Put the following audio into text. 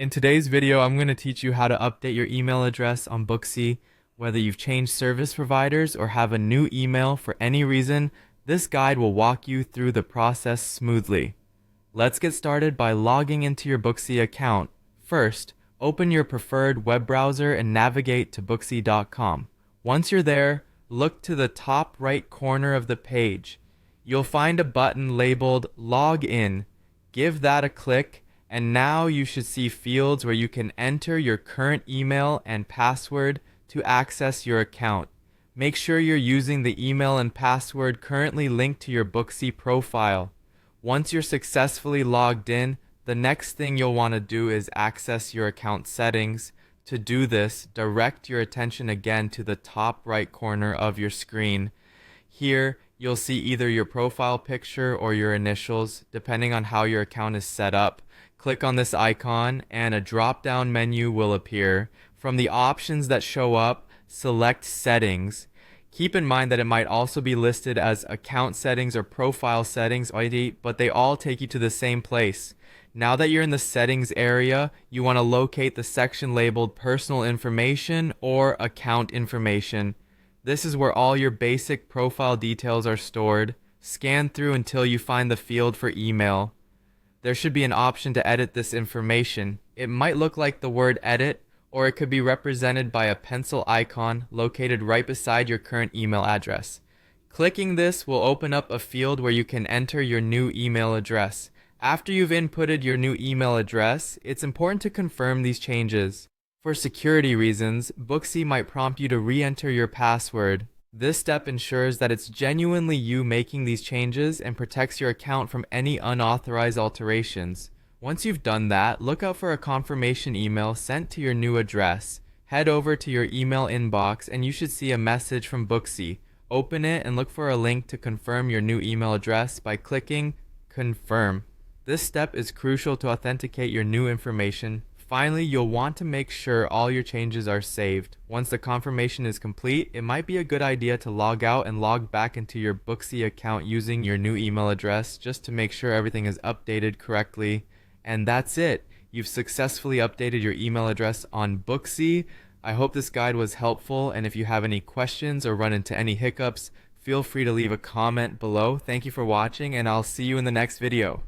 In today's video, I'm going to teach you how to update your email address on Booksy. Whether you've changed service providers or have a new email for any reason, this guide will walk you through the process smoothly. Let's get started by logging into your Booksy account. First, open your preferred web browser and navigate to booksy.com. Once you're there, look to the top right corner of the page. You'll find a button labeled Log In. Give that a click, and now you should see fields where you can enter your current email and password to access your account. Make sure you're using the email and password currently linked to your Booksy profile. Once you're successfully logged in, the next thing you'll want to do is access your account settings. To do this, direct your attention again to the top right corner of your screen. Here, you'll see either your profile picture or your initials, depending on how your account is set up. Click on this icon and a drop-down menu will appear. From the options that show up, select Settings. Keep in mind that it might also be listed as Account Settings or Profile Settings, but they all take you to the same place. Now that you're in the Settings area, you want to locate the section labeled Personal Information or Account Information. This is where all your basic profile details are stored. Scan through until you find the field for email. There should be an option to edit this information. It might look like the word edit, or it could be represented by a pencil icon located right beside your current email address. Clicking this will open up a field where you can enter your new email address. After you've inputted your new email address, it's important to confirm these changes. For security reasons, Booksy might prompt you to re-enter your password. This step ensures that it's genuinely you making these changes and protects your account from any unauthorized alterations. Once you've done that, look out for a confirmation email sent to your new address. Head over to your email inbox and you should see a message from Booksy. Open it and look for a link to confirm your new email address by clicking Confirm. This step is crucial to authenticate your new information. Finally, you'll want to make sure all your changes are saved. Once the confirmation is complete, it might be a good idea to log out and log back into your Booksy account using your new email address just to make sure everything is updated correctly. And that's it. You've successfully updated your email address on Booksy. I hope this guide was helpful, and if you have any questions or run into any hiccups, feel free to leave a comment below. Thank you for watching, and I'll see you in the next video.